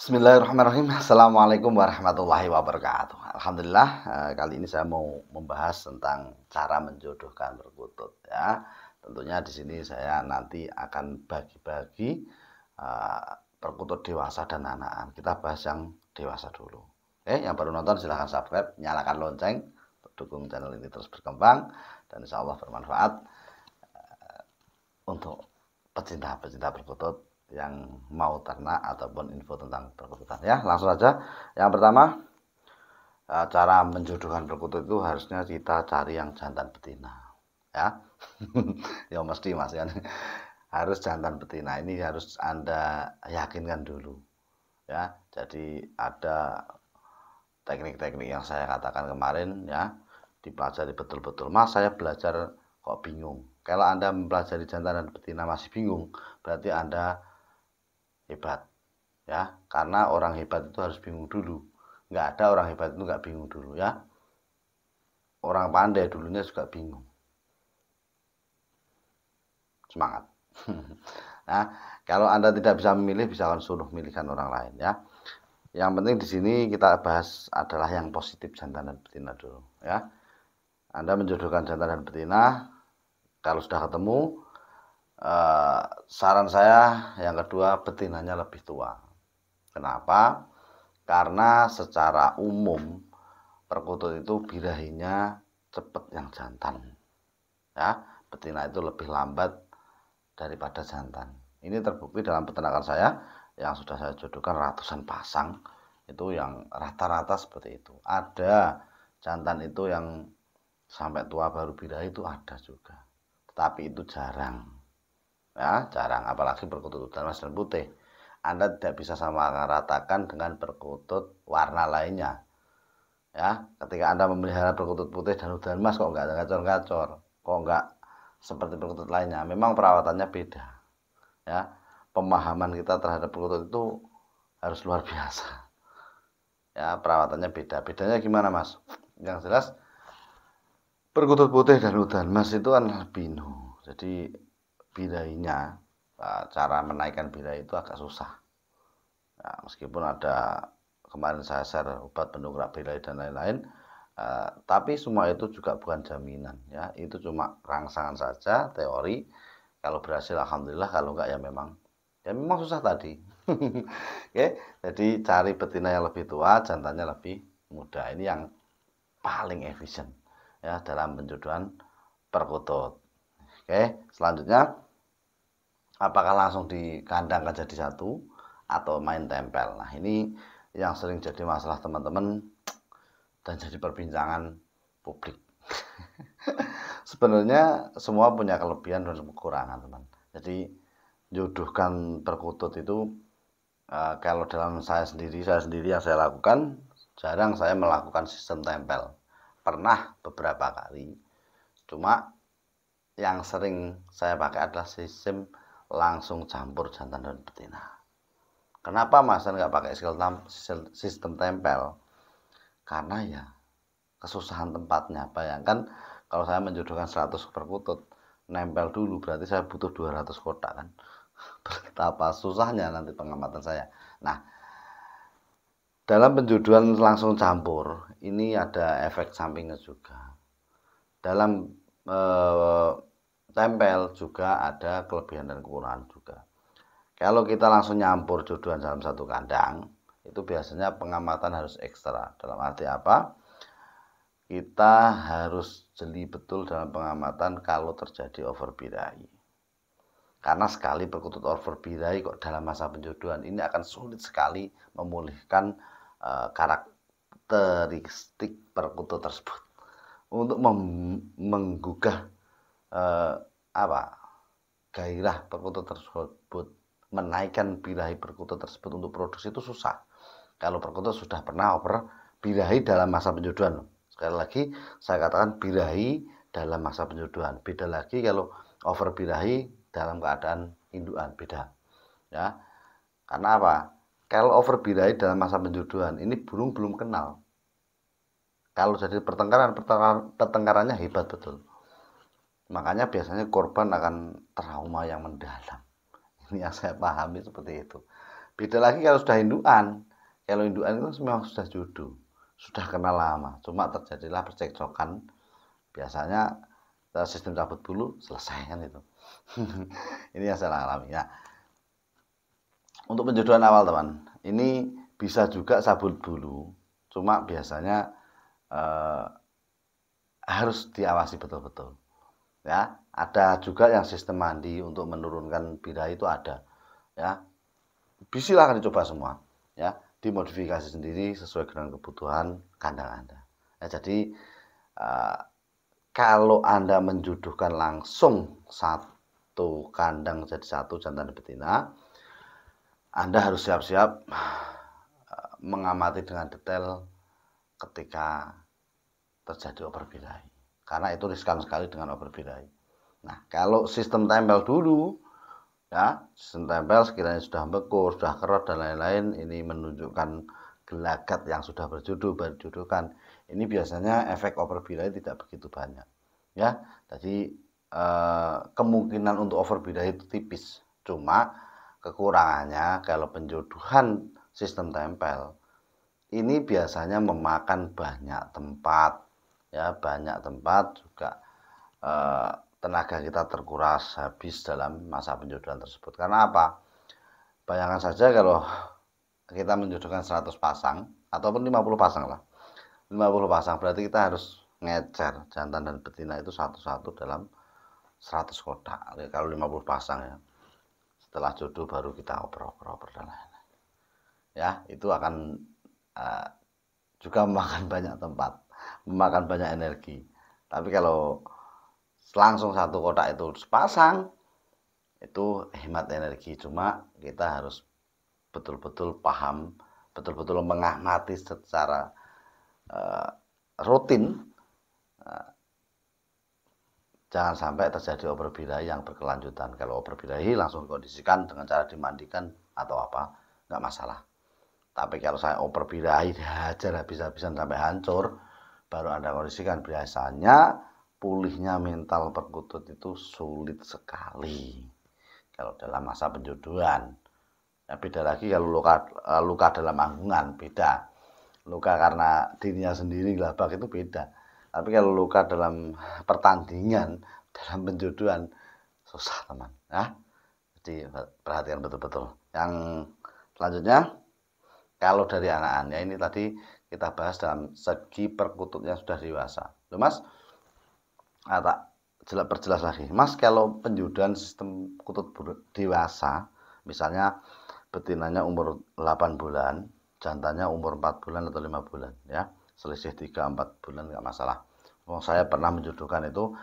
Bismillahirrahmanirrahim. Assalamualaikum warahmatullahi wabarakatuh. Alhamdulillah, kali ini saya mau membahas tentang cara menjodohkan perkutut ya. Tentunya di sini saya nanti akan bagi-bagi perkutut dewasa dan anak-anak. Kita bahas yang dewasa dulu. Oke, yang baru nonton silahkan subscribe, nyalakan lonceng untuk dukung channel ini terus berkembang dan insya Allah bermanfaat untuk pecinta-pecinta perkutut yang mau ternak ataupun info tentang perkututan ya. Langsung saja. Yang pertama, cara menjodohkan perkutut itu harusnya kita cari yang jantan betina ya. Ya mesti Mas kan. Harus jantan betina. Ini harus Anda yakinkan dulu ya. Jadi ada teknik-teknik yang saya katakan kemarin ya, dipelajari betul-betul. Mas, saya belajar kok bingung. Kalau Anda mempelajari jantan dan betina masih bingung, berarti Anda hebat ya, karena orang hebat itu harus bingung dulu. Nggak ada orang hebat itu nggak bingung dulu ya. Orang pandai dulunya juga bingung. Semangat. Nah, kalau Anda tidak bisa memilih, bisa suruh milihkan orang lain ya. Yang penting di sini kita bahas adalah yang positif jantan dan betina dulu ya. Anda menjodohkan jantan dan betina, kalau sudah ketemu, saran saya yang kedua, betinanya lebih tua. Kenapa? Karena secara umum perkutut itu birahinya cepat yang jantan ya, betina itu lebih lambat daripada jantan. Ini terbukti dalam peternakan saya yang sudah saya jodohkan ratusan pasang, itu yang rata-rata seperti itu. Ada jantan itu yang sampai tua baru birahi, itu ada juga, tetapi itu jarang ya, jarang. Apalagi perkutut Udan Mas dan putih, Anda tidak bisa sama ratakan dengan perkutut warna lainnya ya. Ketika Anda memelihara perkutut putih dan Udan Mas, kok nggak ada gacor-gacor, kok nggak seperti perkutut lainnya, memang perawatannya beda ya. Pemahaman kita terhadap perkutut itu harus luar biasa ya, perawatannya beda. Bedanya gimana Mas? Yang jelas perkutut putih dan Udan Mas itu kan albino, jadi birahinya, cara menaikkan birahi itu agak susah ya, meskipun ada kemarin saya share obat pendongkrak birahi dan lain-lain, tapi semua itu juga bukan jaminan ya, itu cuma rangsangan saja, teori. Kalau berhasil alhamdulillah, kalau enggak ya memang susah tadi. Oke, jadi cari betina yang lebih tua, jantannya lebih muda. Ini yang paling efisien ya dalam penjodohan perkutut. Oke, selanjutnya, apakah langsung di kandang kan jadi satu atau main tempel? Nah, ini yang sering jadi masalah teman-teman dan jadi perbincangan publik. Sebenarnya semua punya kelebihan dan kekurangan, teman. Jadi jodohkan perkutut itu, kalau dalam saya sendiri yang saya lakukan, jarang saya melakukan sistem tempel. Pernah beberapa kali, cuma yang sering saya pakai adalah sistem langsung campur jantan dan betina. Kenapa Mas nggak pakai sistem tempel? Karena ya kesusahan tempatnya. Bayangkan kalau saya menjodohkan 100 perkutut, nempel dulu berarti saya butuh 200 kotak kan. Betapa susahnya nanti pengamatan saya. Nah, dalam penjodohan langsung campur ini ada efek sampingnya juga. Dalam tempel juga ada kelebihan dan kekurangan juga. Kalau kita langsung nyampur jodohan dalam satu kandang, itu biasanya pengamatan harus ekstra. Dalam arti apa? Kita harus jeli betul dalam pengamatan kalau terjadi overbirahi. Karena sekali perkutut overbirahi kok dalam masa penjodohan, ini akan sulit sekali memulihkan karakteristik perkutut tersebut untuk menggugah gairah perkutut tersebut, menaikkan birahi perkutut tersebut untuk produksi itu susah kalau perkutut sudah pernah over birahi dalam masa penjodohan. Sekali lagi saya katakan birahi dalam masa penjodohan, beda lagi kalau over birahi dalam keadaan indukan, beda ya. Karena apa? Kalau over birahi dalam masa penjodohan, ini burung belum kenal. Kalau jadi pertengkarannya hebat betul. Makanya biasanya korban akan trauma yang mendalam. Ini yang saya pahami seperti itu. Beda lagi kalau sudah indukan. Kalau indukan itu memang sudah jodoh, sudah kenal lama, cuma terjadilah percekcokan. Biasanya sistem cabut bulu selesai kan itu. Ini yang saya alami ya. Untuk penjodohan awal teman, ini bisa juga sabut bulu, cuma biasanya harus diawasi betul-betul. Ya, ada juga yang sistem mandi untuk menurunkan birahi itu ada. Ya, silakan dicoba semua. Ya, dimodifikasi sendiri sesuai dengan kebutuhan kandang Anda. Ya, jadi kalau Anda menjodohkan langsung satu kandang jadi satu jantan betina, Anda harus siap-siap mengamati dengan detail ketika terjadi overbirahi. Karena itu riskan sekali dengan overbirahi. Nah, kalau sistem tempel dulu, ya, sistem tempel sekiranya sudah bekur, sudah kerot dan lain-lain, ini menunjukkan gelagat yang sudah berjodohkan. Ini biasanya efek overbirahi tidak begitu banyak. Ya, jadi kemungkinan untuk overbirahi itu tipis. Cuma kekurangannya kalau penjodohan sistem tempel ini biasanya memakan banyak tempat, ya, banyak tempat juga tenaga kita terkuras habis dalam masa penjodohan tersebut. Karena apa? Bayangkan saja kalau kita menjodohkan 100 pasang ataupun 50 pasang lah. 50 pasang berarti kita harus ngecer jantan dan betina itu satu-satu dalam 100 kotak. Kalau 50 pasang ya. Setelah jodoh baru kita oper dan lain-lain. Ya, itu akan juga memakan banyak tempat, memakan banyak energi. Tapi kalau langsung satu kotak itu sepasang, itu hemat energi. Cuma kita harus betul-betul paham, betul-betul mengamati secara rutin. Jangan sampai terjadi overbirahi yang berkelanjutan. Kalau overbirahi langsung kondisikan dengan cara dimandikan atau apa, nggak masalah. Tapi kalau saya overbirahi dihajar habis-habisan sampai hancur, baru Anda kondisikan, biasanya pulihnya mental perkutut itu sulit sekali kalau dalam masa penjodohan. Ya, beda lagi kalau luka dalam anggungan, beda. Luka karena dirinya sendiri gelabak itu beda. Tapi kalau luka dalam pertandingan, dalam penjodohan, susah teman. Ya. Jadi perhatikan betul-betul. Yang selanjutnya, kalau dari anakannya ini tadi kita bahas dalam segi perkututnya sudah dewasa. Loh Mas, tak perjelas lagi. Mas, kalau penjodohan sistem kutut dewasa, misalnya betinanya umur 8 bulan, jantannya umur 4 bulan atau 5 bulan, ya. Selisih 3-4 bulan nggak masalah. Saya pernah menjodohkan itu,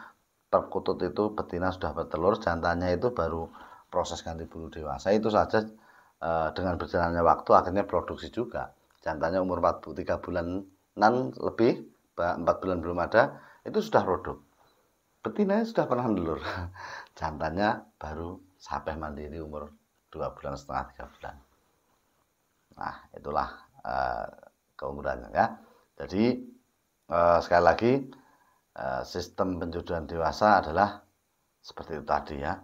perkutut itu betina sudah bertelur, jantannya itu baru proses ganti bulu dewasa. Itu saja dengan berjalannya waktu akhirnya produksi juga. Jantannya umur 3 bulanan lebih, 4 bulan belum ada, itu sudah produk. Betinanya sudah pernah telur, jantannya baru sampai mandiri umur 2,5 bulan, 3 bulan. Nah, itulah keunggulannya ya. Jadi sekali lagi sistem penjodohan dewasa adalah seperti itu tadi ya.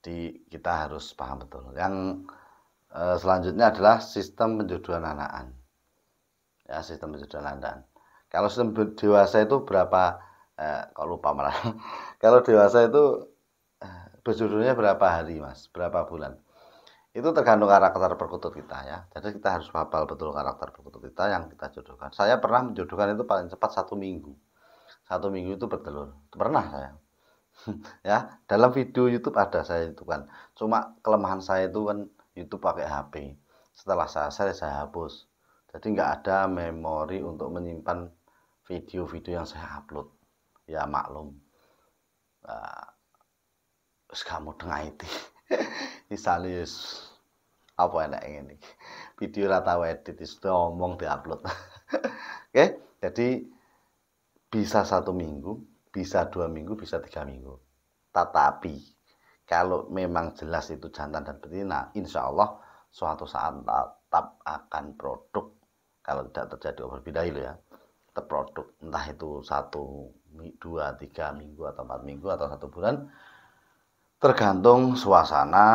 Jadi kita harus paham betul. Yang selanjutnya adalah sistem penjodohan anakan. Ya, sistem penjodohan anakan. Kalau sistem dewasa itu berapa? Kalau lupa malah. Kalau dewasa itu berjodohnya berapa hari, Mas? Berapa bulan? Itu tergantung karakter perkutut kita ya. Jadi kita harus hafal betul karakter perkutut kita yang kita jodohkan. Saya pernah menjodohkan itu paling cepat 1 minggu. 1 minggu itu bertelur. Pernah saya. Ya, dalam video YouTube ada saya itu kan. Cuma kelemahan saya itu kan YouTube pakai HP. Setelah saya hapus. Jadi nggak ada memori untuk menyimpan video-video yang saya upload. Ya maklum. Kamu tengah itu. Isalis apa enak ini video rata edit sudah ngomong diupload. Oke, jadi bisa 1 minggu, bisa 2 minggu, bisa 3 minggu. Tetapi kalau memang jelas itu jantan dan betina, insya Allah suatu saat tetap akan produk. Kalau tidak terjadi overbirahi loh ya, tetap produk. Entah itu 1, 2, 3 minggu atau 4 minggu atau 1 bulan, tergantung suasana,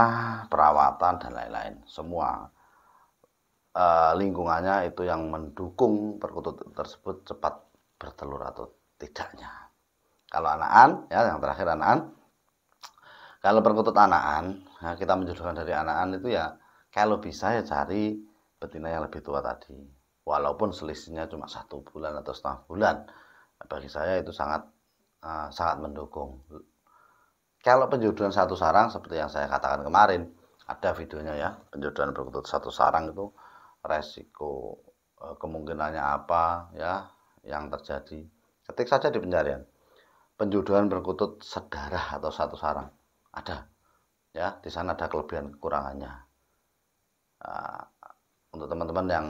perawatan dan lain-lain. Semua lingkungannya itu yang mendukung perkutut tersebut cepat bertelur atau tidaknya. Kalau anakan, ya yang terakhir anakan. Kalau perkutut anakan, nah kita menjodohkan dari anakan itu ya kalau bisa ya cari betina yang lebih tua tadi. Walaupun selisihnya cuma 1 bulan atau setengah bulan, bagi saya itu sangat mendukung. Kalau penjodohan satu sarang seperti yang saya katakan kemarin, ada videonya ya, penjodohan perkutut satu sarang itu resiko kemungkinannya apa ya yang terjadi. Ketik saja di pencarian penjodohan perkutut sedarah atau satu sarang, ada ya, di sana ada kelebihan kekurangannya. Untuk teman-teman yang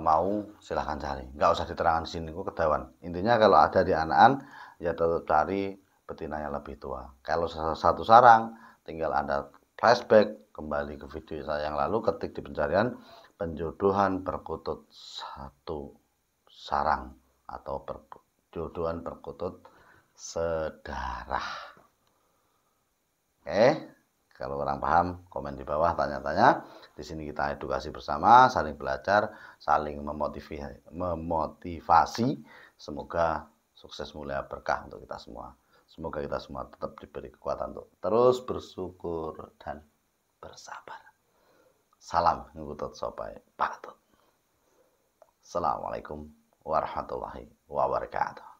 mau silahkan cari, nggak usah diterangkan di sini kok ketahuan. Intinya kalau ada di anakan ya tetap cari betina yang lebih tua. Kalau satu sarang tinggal Anda flashback kembali ke video saya yang lalu, ketik di pencarian penjodohan perkutut satu sarang atau penjodohan perkutut sedarah. Oke, kalau kurang paham komen di bawah, tanya-tanya. Di sini kita edukasi bersama, saling belajar, saling memotivasi. Semoga sukses, mulia, berkah untuk kita semua. Semoga kita semua tetap diberi kekuatan untuk terus bersyukur dan bersabar. Salam ngutut sopai patut. Assalamualaikum warahmatullahi wabarakatuh.